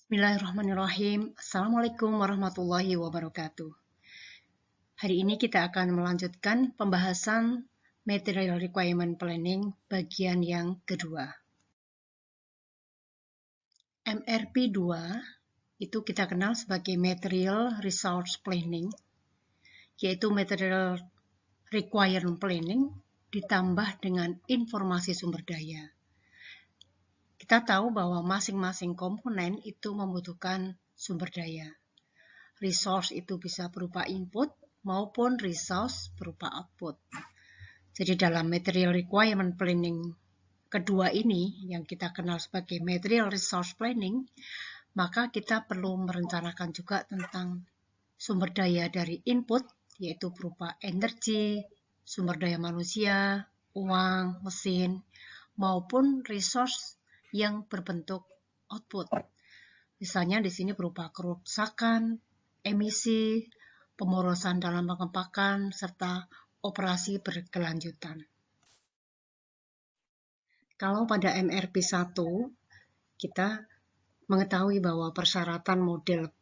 Bismillahirrahmanirrahim. Assalamualaikum warahmatullahi wabarakatuh. Hari ini kita akan melanjutkan pembahasan Material Requirement Planning bagian yang kedua. MRP 2 itu kita kenal sebagai Material Resource Planning, yaitu Material Requirement Planning ditambah dengan informasi sumber daya. Kita tahu bahwa masing-masing komponen itu membutuhkan sumber daya. Resource itu bisa berupa input maupun resource berupa output. Jadi dalam Material Requirement Planning kedua ini yang kita kenal sebagai Material Resource Planning, maka kita perlu merencanakan juga tentang sumber daya dari input, yaitu berupa energi, sumber daya manusia, uang, mesin, maupun resource yang berbentuk output. Misalnya di sini berupa kerusakan, emisi, pemborosan dalam pengepakan, serta operasi berkelanjutan. Kalau pada MRP 1, kita mengetahui bahwa persyaratan model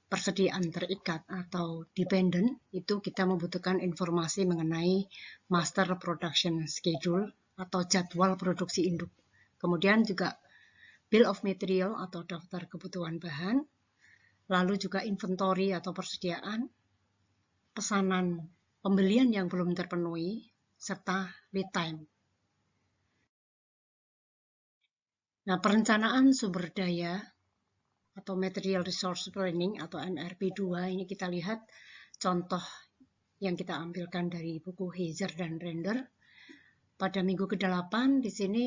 persediaan terikat atau dependent itu kita membutuhkan informasi mengenai master production schedule atau jadwal produksi induk. Kemudian juga bill of material atau daftar kebutuhan bahan, lalu juga inventory atau persediaan, pesanan pembelian yang belum terpenuhi, serta lead time. Nah, perencanaan sumber daya atau Material Resource Planning atau MRP 2 ini kita lihat contoh yang kita ambilkan dari buku Heiser dan Render. Pada minggu ke-8 di sini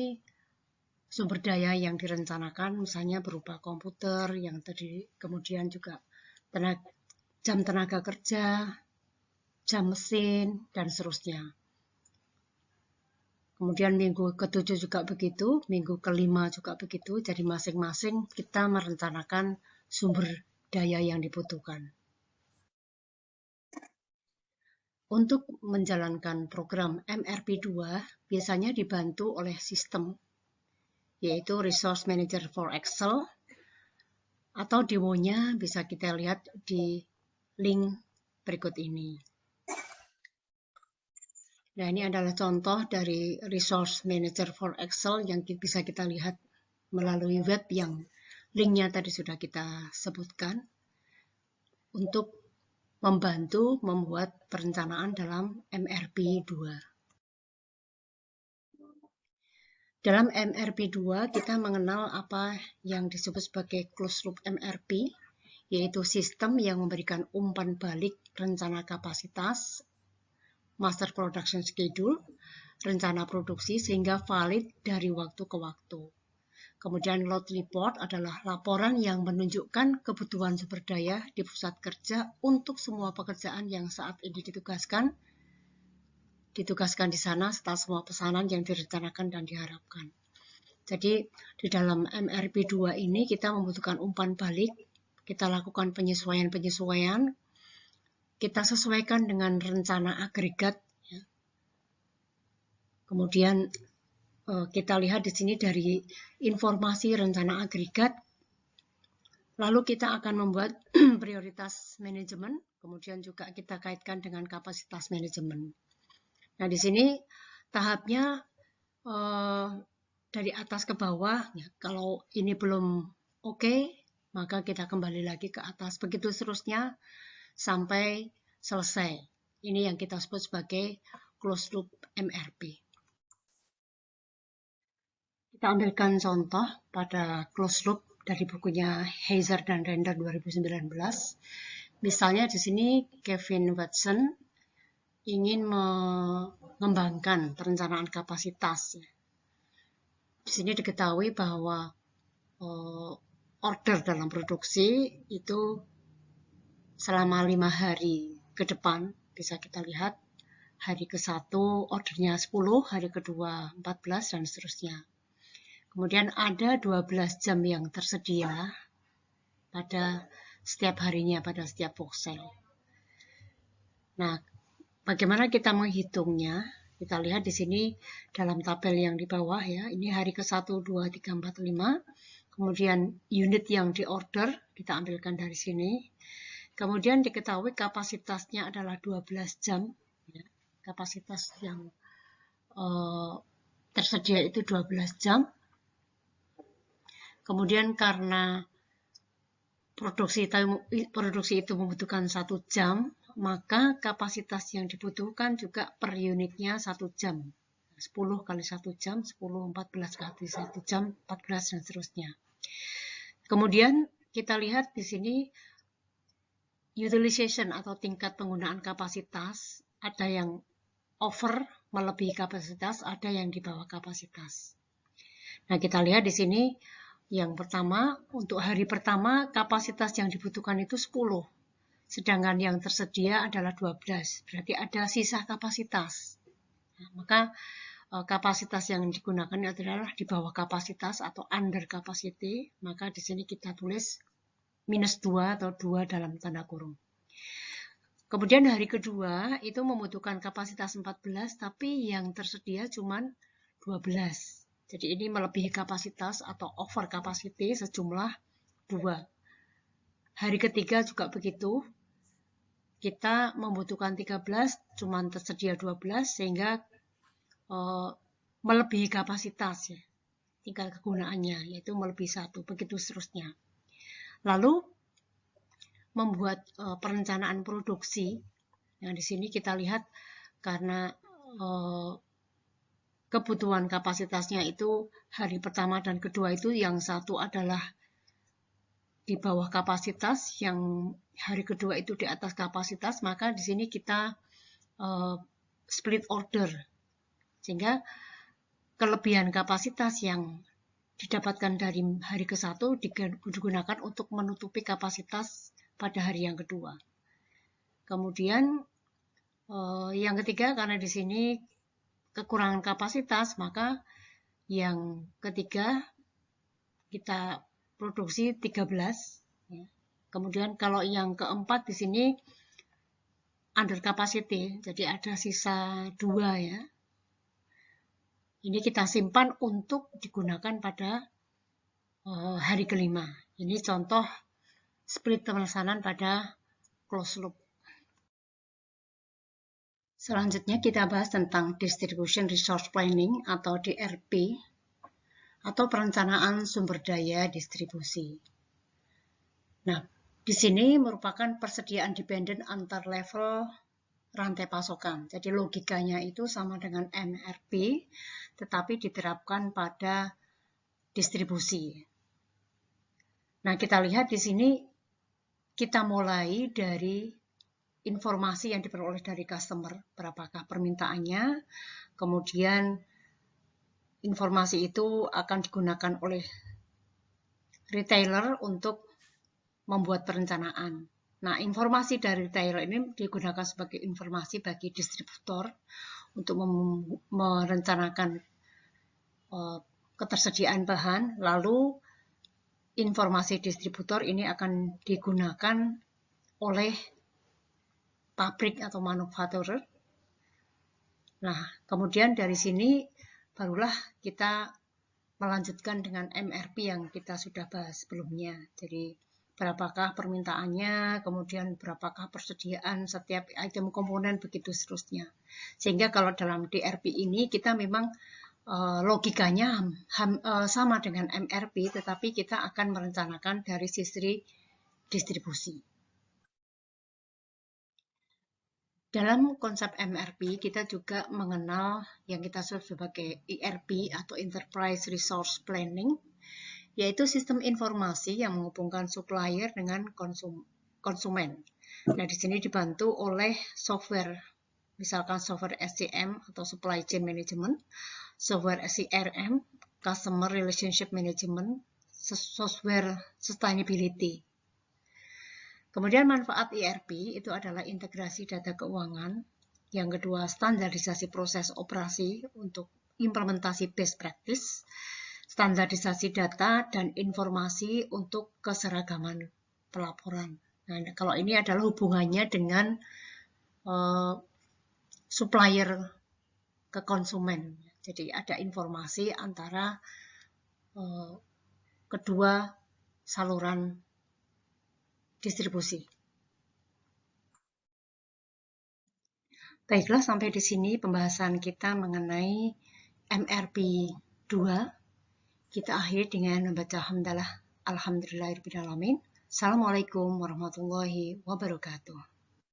sumber daya yang direncanakan misalnya berupa komputer yang tadi, kemudian juga jam tenaga kerja, jam mesin, dan seterusnya. Kemudian minggu ke-7 juga begitu, minggu ke-5 juga begitu, jadi masing-masing kita merencanakan sumber daya yang dibutuhkan. Untuk menjalankan program MRP 2 biasanya dibantu oleh sistem, yaitu Resource Manager for Excel, atau demonya bisa kita lihat di link berikut ini. Nah, ini adalah contoh dari Resource Manager for Excel yang bisa kita lihat melalui web yang linknya tadi sudah kita sebutkan untuk membantu membuat perencanaan dalam MRP 2. Dalam MRP 2 kita mengenal apa yang disebut sebagai closed loop MRP, yaitu sistem yang memberikan umpan balik rencana kapasitas, master production schedule, rencana produksi sehingga valid dari waktu ke waktu. Kemudian load report adalah laporan yang menunjukkan kebutuhan sumber daya di pusat kerja untuk semua pekerjaan yang saat ini ditugaskan di sana setelah semua pesanan yang direncanakan dan diharapkan. Jadi di dalam MRP 2 ini kita membutuhkan umpan balik, kita lakukan penyesuaian-penyesuaian, kita sesuaikan dengan rencana agregat. Ya. Kemudian kita lihat di sini dari informasi rencana agregat, lalu kita akan membuat prioritas manajemen, kemudian juga kita kaitkan dengan kapasitas manajemen. Nah, di sini tahapnya dari atas ke bawah, ya, kalau ini belum oke, maka kita kembali lagi ke atas, begitu seterusnya sampai selesai. Ini yang kita sebut sebagai closed loop MRP. Kita ambilkan contoh pada closed loop dari bukunya Heiser dan Render 2019. Misalnya di sini Kevin Watson ingin mengembangkan perencanaan kapasitas. Di sini diketahui bahwa order dalam produksi itu selama 5 hari ke depan, bisa kita lihat hari ke-1 ordernya 10, hari kedua 14, dan seterusnya. Kemudian ada 12 jam yang tersedia pada setiap harinya, pada setiap voxel. Nah, bagaimana kita menghitungnya? Kita lihat di sini dalam tabel yang di bawah ya, ini hari ke-1, 2, 3, 4, 5. kemudian unit yang diorder, kita ambilkan dari sini. Kemudian diketahui kapasitasnya adalah 12 jam. Ya. Kapasitas yang tersedia itu 12 jam. Kemudian karena produksi itu membutuhkan 1 jam, maka kapasitas yang dibutuhkan juga per unitnya 1 jam. 10 kali 1 jam, 10, 14 kali 1 jam, 14, dan seterusnya. Kemudian kita lihat di sini utilization atau tingkat penggunaan kapasitas, ada yang over, melebihi kapasitas, ada yang di bawah kapasitas. Nah, kita lihat di sini yang pertama, untuk hari pertama kapasitas yang dibutuhkan itu 10, sedangkan yang tersedia adalah 12, berarti ada sisa kapasitas. Nah, maka kapasitas yang digunakan adalah di bawah kapasitas atau under capacity, maka di sini kita tulis -2 atau 2 dalam tanda kurung. Kemudian hari kedua itu membutuhkan kapasitas 14, tapi yang tersedia cuma 12. Jadi ini melebihi kapasitas atau over capacity sejumlah 2. Hari ketiga juga begitu. Kita membutuhkan 13, cuma tersedia 12, sehingga melebihi kapasitas ya. Tingkat kegunaannya, yaitu melebihi 1, begitu seterusnya. Lalu membuat perencanaan produksi. Yang di sini kita lihat karena kebutuhan kapasitasnya itu hari pertama dan kedua itu yang satu adalah di bawah kapasitas, yang hari kedua itu di atas kapasitas, maka di sini kita split order. Sehingga kelebihan kapasitas yang didapatkan dari hari ke-1 digunakan untuk menutupi kapasitas pada hari yang kedua. Kemudian yang ketiga, karena di sini kekurangan kapasitas, maka yang ketiga kita produksi 13. Ya. Kemudian kalau yang keempat di sini under capacity, jadi ada sisa 2 ya. Ini kita simpan untuk digunakan pada hari kelima. Ini contoh split pelaksanaan pada closed loop. Selanjutnya kita bahas tentang Distribution Resource Planning atau DRP atau perencanaan sumber daya distribusi. Nah, di sini merupakan persediaan dependen antar level rantai pasokan. Jadi logikanya itu sama dengan MRP, tetapi diterapkan pada distribusi. Nah, kita lihat di sini kita mulai dari informasi yang diperoleh dari customer, berapakah permintaannya, kemudian informasi itu akan digunakan oleh retailer untuk membuat perencanaan. Nah, informasi dari retailer ini digunakan sebagai informasi bagi distributor untuk merencanakan ketersediaan bahan, lalu informasi distributor ini akan digunakan oleh pabrik atau manufacturer. Nah, kemudian dari sini barulah kita melanjutkan dengan MRP yang kita sudah bahas sebelumnya. Jadi, berapakah permintaannya, kemudian berapakah persediaan setiap item komponen, begitu seterusnya. Sehingga kalau dalam DRP ini kita memang logikanya sama dengan MRP, tetapi kita akan merencanakan dari sisi distribusi. Dalam konsep MRP, kita juga mengenal yang kita sebut sebagai ERP atau Enterprise Resource Planning, yaitu sistem informasi yang menghubungkan supplier dengan konsumen. Nah, di sini dibantu oleh software, misalkan software SCM atau Supply Chain Management, software CRM, Customer Relationship Management, software Sustainability. Kemudian manfaat ERP itu adalah integrasi data keuangan. Yang kedua, standarisasi proses operasi untuk implementasi best practice, standarisasi data dan informasi untuk keseragaman pelaporan. Nah, kalau ini adalah hubungannya dengan supplier ke konsumen. Jadi ada informasi antara kedua saluran distribusi. Baiklah, sampai di sini pembahasan kita mengenai MRP 2. Kita akhiri dengan membaca hamdalah. Alhamdulillahirrahmanirrahim. Assalamualaikum warahmatullahi wabarakatuh.